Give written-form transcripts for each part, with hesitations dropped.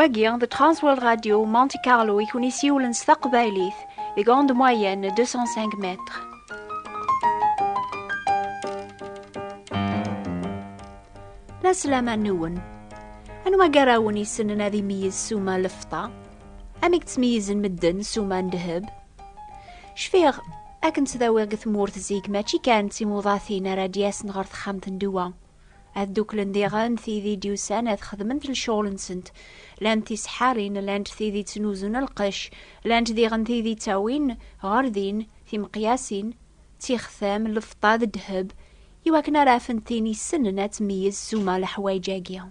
Wagi de Transworld Radio Monte Carlo يكون يسيولن ستقبايليث de grande moyenne 205 mètres. لا سلامة نون أنا ما قراوني سننا ذي ميز سوما لفطة أميك تميزن مدن سوما ندهب شفيغ أكن تذاويغ ثمورت زيك ماشي كانت سيموضاثين رادياس نغرث خامت ندوا هادوك لنديغان ثيذي ديوسان هاد خدمنت الشغل نسنت لانتي سحارين لانت ثيذي تنوزن القش لانت ديغن ثيذي تاوين غاردين في مقياسين تيخثام لفطاد الدهب يواكنا رافن ثيني سننا تميز سوما لحوايجاقيا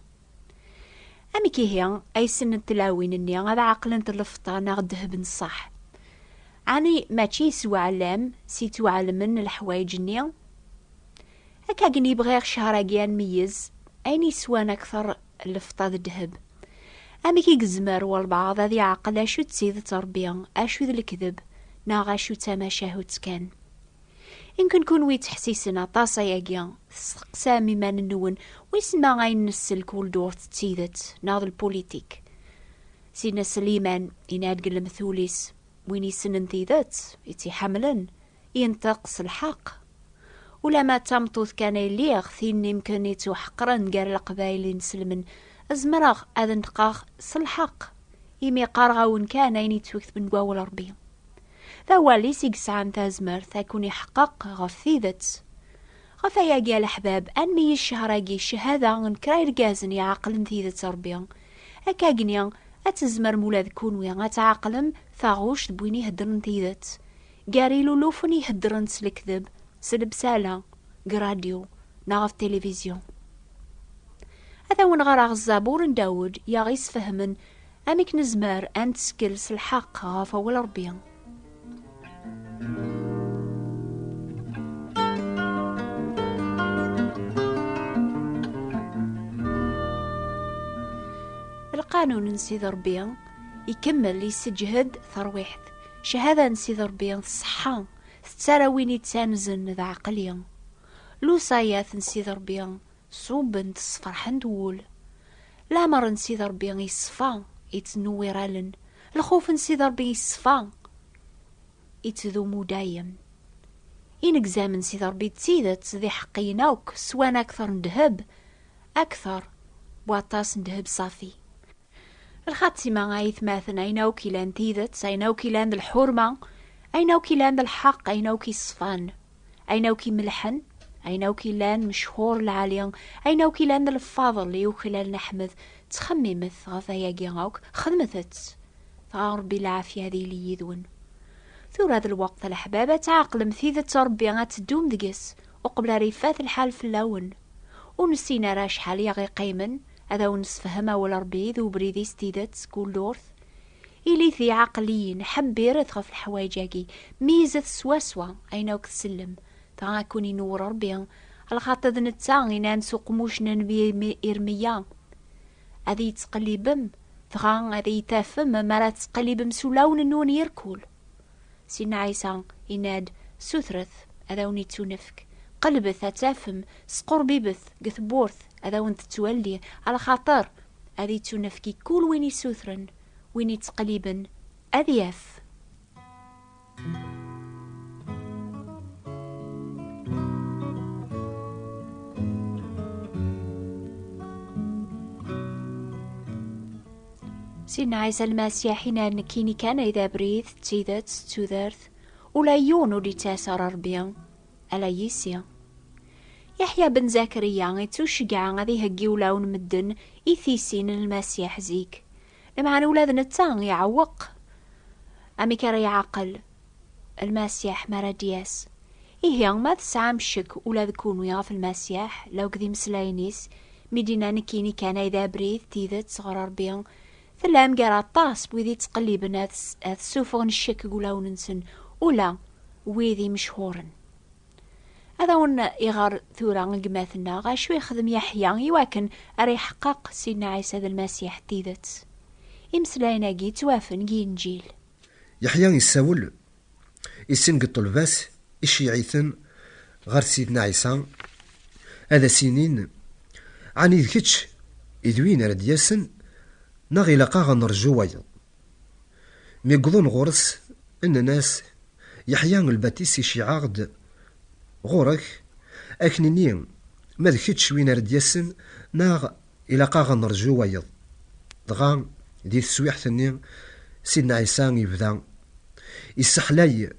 أمي كيهيا أي سن التلاوين إني هذا عقلنت اللفطة ناغ الدهب نصح عني ماشي سوا علام سيتو علمن الحوايج النيا هكا قني بغير شهراقيان ميز أيني سوان أكثر اللفطة الدهب أمي كي قزمر والبعض هذي عقل أشو تسيد تربية أشو ذا الكذب ناغ أشو تماشاهو تسكان يمكن كون ويت حسيسنا طاسا ياقيا سامي ما ننون ويسمع غاين نسلك ولدور تتسيدت ناض البوليتيك سينا سليمان يناد قل مثوليس وين يسنن تيدت يتي حملن ينتقص الحق ولا ما تمطوث كان يليغ ثين يمكن يتو حقرن قال القبايل نسلمن ازمراغ اذن تقاغ صلحق يمي قارغاون كان ينيتوكت من قواول ربي ذا والي سيقسعان تازمر ثاكون يحقق غفيدت غفايا قال احباب انمي الشهراقي الشهادة نكراير قازن يعقل ثيدت ربيا هكا قنيا اتزمر مولا ذكون ويا اتعاقلم ثاغوش تبويني هدرن ثيدت قاريلو لوفني هدرن سلكذب سلبسالة قراديو ناغف تلفزيون هذا ونغرق الزابور داود يغيس فهمن اميك نزمر انت سكلس الحق غافا والربيا القانون نسيد ربيا يكمل يسجهد ثرويحت شهادة نسيد ربيا الصحة سترى ويني تانزن ذا عقليا لو صايات نسيد ربيا صوبن تصفرحن دول لا مر نسيد ربيا يصفى يتنويرالن الخوف نسيد ربيا يصفى يتذومو دايم إنكزام نسيد ربي تسيدت ذي حقيناوك سوان أكثر ندهب أكثر بواطاس ندهب صافي الخاتمة غايث ماثن أيناو كيلان تيدت أيناو كيلان الحرمة أيناو كيلان الحق أيناو كي الصفان أيناو كي ملحن أيناو كيلان مشهور العاليان أيناو كيلان الفاضل ليو خلال نحمد تخممت غفايا جيغاوك خدمتت ربي العافية هذه اللي يذون ثور هذا الوقت الأحبابة تعاقل مثيذة ربي غاتدوم دقس وقبل ريفات الحال في اللون ونسينا راش حالي غي قيمن هذا ونسفهمه والربي ذو بريدي ستيدت كل دورث إلي ذي عقليين حبي رثغ في الحوايجاكي ميزة سواسوا أيناوك تسلم تغاكوني نور ربي الخاطر نتاغي نانسو قموش ننبي إرميا هذي تقليبم ثغان هذي تافم مرات تقليبم سولاون نون يركول سينا عيسى يناد سوثرث هذا ونيتو نفك قلبث تافم سقور بيبث قثبورث هذا وانت تولي على خاطر هذي تنفكي كل ويني سوثرن ويني تقليبا أذياف سينا عيسى المسيحين نكيني كان إذا بريث تيذت تذرث ولا يونو دي تاسر ربيا ألا يسيا يحيى بن زكريا يتوشقع غادي هقي ولاون مدن إثيسين المسيح زيك لمعن ولاد نتان يعوق أمي كرا يعقل المسيح مرادياس إيه ما تسعام شك ولاد كونو يغاف المسيح لو كذي مسلاينيس مدينة نكيني كان إذا بريد تيذت صغر ربيان ثلام قرا طاس بوذي تقليبن هذ سوفغن الشك ولاون نسن ولا ويذي مشهورن هذا ون إغار ثورا قماثنا غاشو يخدم يحيى يواكن أري حقق سيدنا عيسى ذا المسيح تيذت إمسلاينا جي توافن جي إنجيل يحيى يساول يسن الطلباس إشيعيثن غار سيدنا عيسى هذا سنين عني ذكتش إذوين رد ياسن ناغي لقا غنرجو ويض ميقضون غورس ان ناس يحيان الباتيس يشيعاغد غورك اكنيني ما ذكتش وين رد يسن ناغ الى قا غنرجو ويض دغا دي السويح ثاني سيدنا عيسى يبدا يسحلاي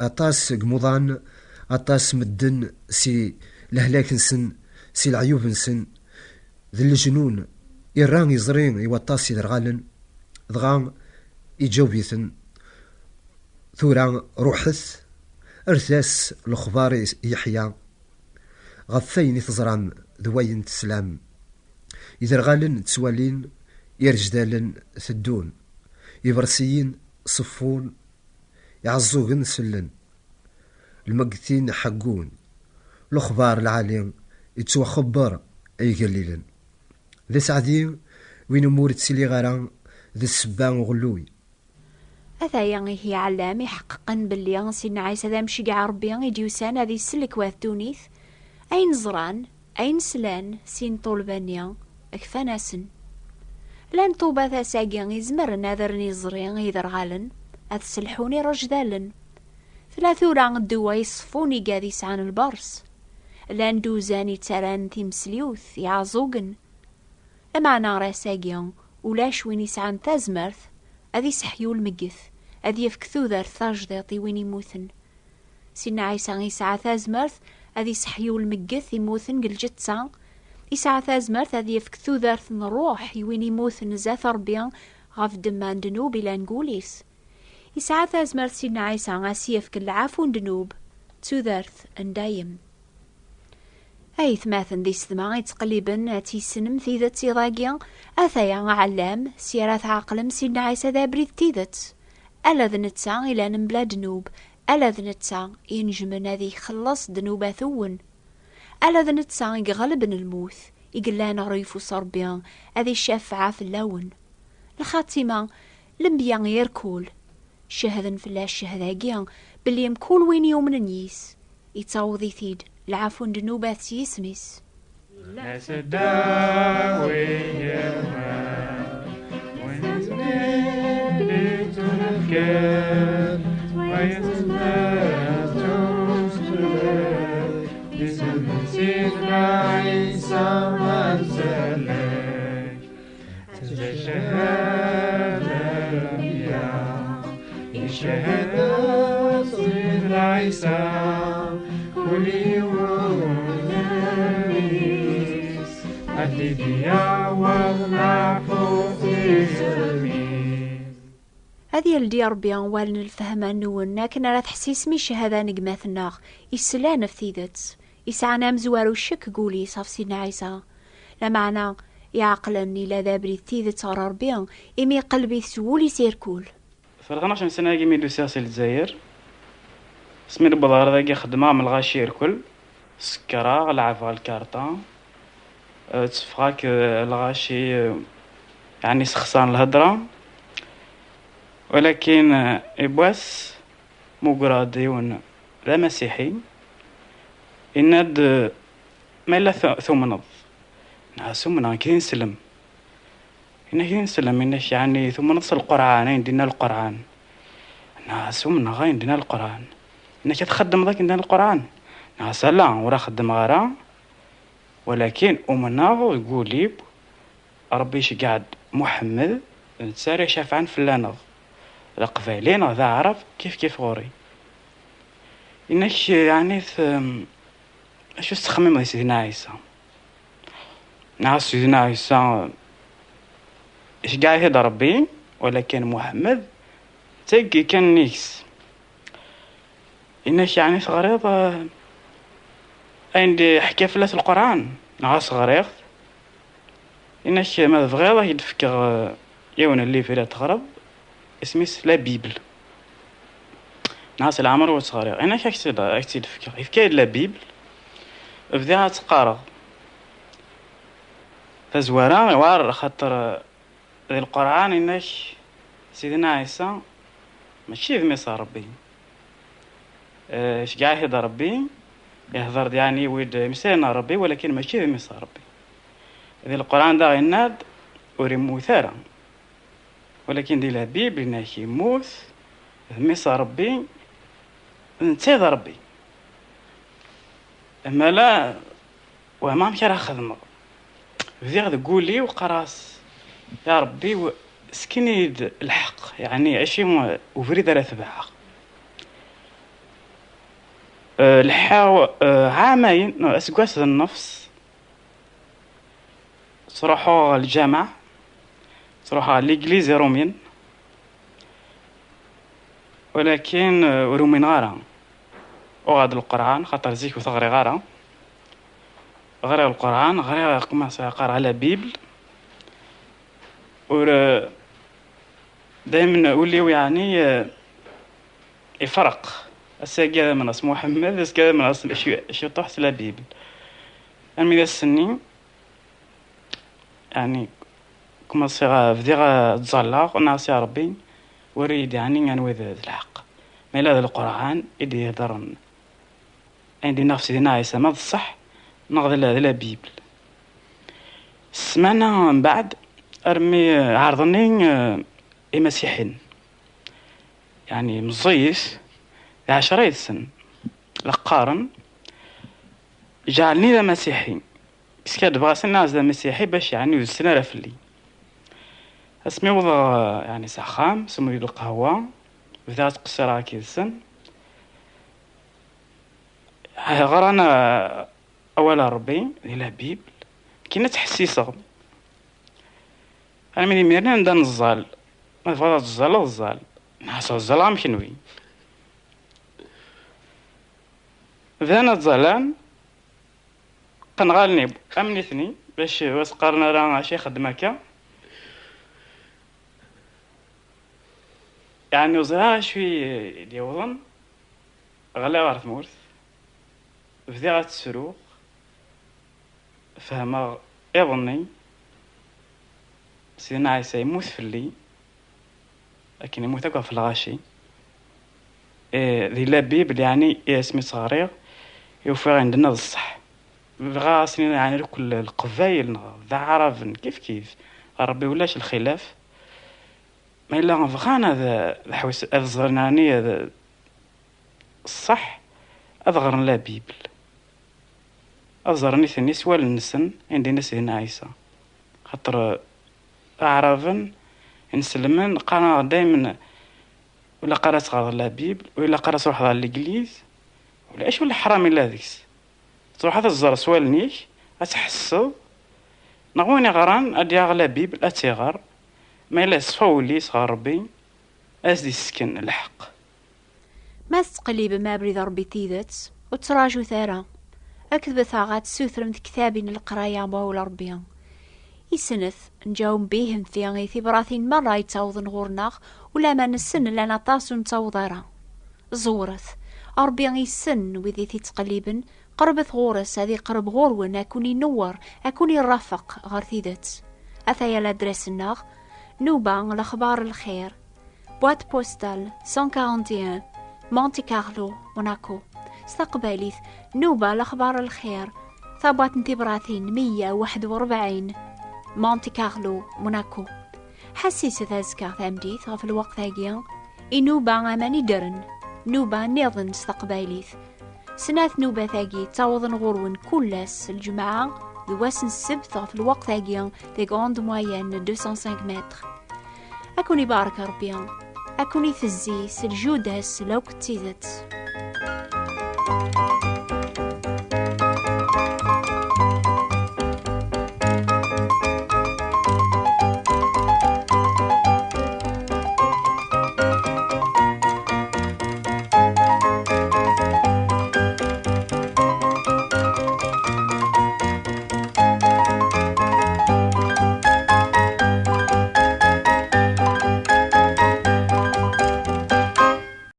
اطاس قمضان اطاس مدن سي لهلاك نسن سي العيوب نسن ذي الجنون إيران يزرين يوطاس يدرغالن دغا يجاوبيثن ثورا روحث ارثاس الخبار يحيى غثين تزران ذوين تسلام يدرغالن تسوالين يرجدالن ثدون يبرسيين صفون يعزوغن سلن المقتين حقون الأخبار العالم يتوخبر أي قليلا ذي سعدي وين أمور تسيلي غران ذي السبان وغلوي هذا يعني هي علامي حققا باللي سيدنا عيسى ذا مشيقع ربي يديوسان هذه السلك واث دونيث أين زران أين سلان سين طولبانيا أكفاناسن لان طوبا ذا ساقيا يزمر ناذرني زرين يدرغالن أذ سلحوني رجدالن ثلاثورا الدوا يصفوني قاديس عن البرس لان دوزاني تران تمسليوث يعزوقن لمعنى راساقيا ولاش وين يسعان تازمرث أذي سحيو المقث أذي يفكثو ذار ثاجداطي وين يموثن سينا عيسى يسعى ثازمرث أذي سحيو المقث يموثن قلجتسا يسعى ثازمرث أذي يفكثو ذار الروح وين يموثن زاث ربيا غاف دمان دنوب إلى نقوليس يسعى ثازمرث سينا عيسى غاسي يفك العافون دنوب تذارث اندايم أي ثماثن دي ثما يتقلبن تيسنم ثيذت تيضاقيا أثايا علام سيرات عقلم سيدنا عيسى ذا بريد تيذت ألا ذنتسا إلى نمبلا دنوب ألا ذنتسا ينجمن هذي خلص دنوبا ثون ألا ذنتسا يغلبن الموث يقلان غريفو صربيان هذي الشافعة في اللون الخاتمة لمبيان يركول شهدن فلاش شهداقيا باللي مكول وين يوم نيس يتعوضي ثيد العفو دنوبات سيسميس لا سداوي يا ونزمي تنكر ويزمر توستر بسم سيدنا عيسى مرسلك تشهد الأنبياء يشهد سيدنا عيسى كل يوم هذه الديار بيان والن الفهمان نون لكن راه تحسيس ميش هذا نقماثنا يسلان في ثيدت يسعنا مزوارو الشك قولي صاف سيدنا عيسى لا معنى يعقلني لا ذابري ثيدت راه بيان إمي قلبي سولي سيركول فرغنا 12 سنة كيمي دو سياسي الجزائر سمي البضار ذاك خدمة من الغاشي الكل سكرا لعبها الكارطة تفاك الغاشي يعني سخسان الهدرة ولكن إبواس مقرادي ون لا مسيحي إند ما إلا ثمنض ثمنا كي نسلم إنا كي نسلم إنش يعني ثم نص القرآن عندنا القرآن ناس ثمنا غاين عندنا القرآن إنك تخدم ذاك عندنا القرآن ناس لا ورا خدم غارا ولكن أمنا يقول ربي قاعد محمد نتساري شافعان فلانض القبائلين ذا عرب كيف غوري إنك يعني شو استخمم سيدنا عيسى ناس سيدنا عيسى إيش قاعد هذا ربي ولكن محمد تجي كان نيكس إنك يعني صغيرة عندي حكي فلات القرآن ناس صغيرة إنك ما بغيضة يدفكر يوم اللي في تغرب اسمه لا بيبل ناس العمر وصغيرة إنك أكتيد فكر يفكر لا بيبل بدها تقارض فزوران وار خاطر القرآن إنك سيدنا عيسى ماشي في مصر ربي إيش قاعد هذا ربي يهضر يعني ويد مثلنا ربي ولكن ماشي في مصر ربي ذي القرآن دا غيناد وريمو ثارا، ولكن دي لابيب لنا يموت ميصا ربي نتيض ربي. اما لا وما مكرا خدمه بدي غد قولي وقراص يا ربي سكنيد الحق، يعني عشي وفريد على ثباعه الحاو عامين اسقاس النفس تروحوا الجامع، تروحوا ليغليز رومين، ولكن رومين غارة وغاد القرآن خاطر زيك وثغري غارة غير القرآن غير قماص قرأ على بيبل دائما وليو يعني يفرق الساقي من اسم محمد الساقي من اسم شو طحت لا بيبل. أنا إذا السنين يعني كما صيغة فديغا تزلق ناس يا ربي وريد يعني نوذ الحق ما إلا القرآن إدي يهدرن عندي نفسي نايسة ما الصح نغض لا بيبل. سمعنا من بعد أرمي عرضني مسيحين يعني مزيف 10 سن لقارن جعلني ذا مسيحي كاد بغاس الناس ذا مسيحي باش يعني السنة رفلي اسمي وضع يعني سخام سمو القهوة بذات قصيرة كي السن غرانا أول ربي إلى بيبل كينا تحسيسه أنا من ميرنا ندا نزال ما تبغى الزال نحس الزال عم شنوي ذانا الزلان قنغالني أمنيتني باش وسقرنا راه شي خدمة يعني وزرا شوي ديوضن غلا غارت مورث بدي غاتسروق فهما يظني سيدنا عيسى يموت في اللي لكن يموت أقوى في الغاشي ذي لابيب يعني اسمي صغير يوفر عندنا الصح بغا سنين يعني لكل القبايل ذا عرف كيف ربي ولاش الخلاف ما إلا غنفخان هذا حوس الزرناني هذا الصح أظهر لا بيبل أظهرني ثاني سوال النسن عندنا سيدنا عيسى خاطر أعرفن نسلمن قانا دايما ولا قرأت غير لا بيبل ولا قرأت روح على الإنجليز ولا إيش ولا حرام إلا ذيس تروح هذا الزر سوال نيش أتحسب نغوني غران أدي أغلى بيبل أتيغر ما إلا صفولي صغار ربي أزدي سكن الحق ما استقليب ما بريد ربي تيدت وتراجو ثارا أكذب ثاغات سوثرم كتابين القرايا باول ربيان يسنث نجاوم بيهم في غيثي براثين مرة يتاوضن غورناغ ولا ما نسن لنا طاسو نتاوضارا زورث أربيان يسن وذي تقليبن قربت غورس هذه قرب غورون أكوني نور أكوني الرفق غارثيدت أثايا لادريس الناغ نوبا الأخبار الخير بوات بوستال 141 مونتي كارلو موناكو استقباليث نوبا الأخبار الخير ثابات انتبراثين 141 مونتي كارلو موناكو حسيس ذازكا ثامديث غف الوقت هاقيا نوبا أماني درن نوبا نيضن استقباليث سناث نوبا ثاقي تعوضن غورون كلاس الجمعة ذواسن السبت غف الوقت هاقيا ذي غوند موين 205 متر أكوني بارك ربيان أكوني ثزيس الجودس لو كتيدت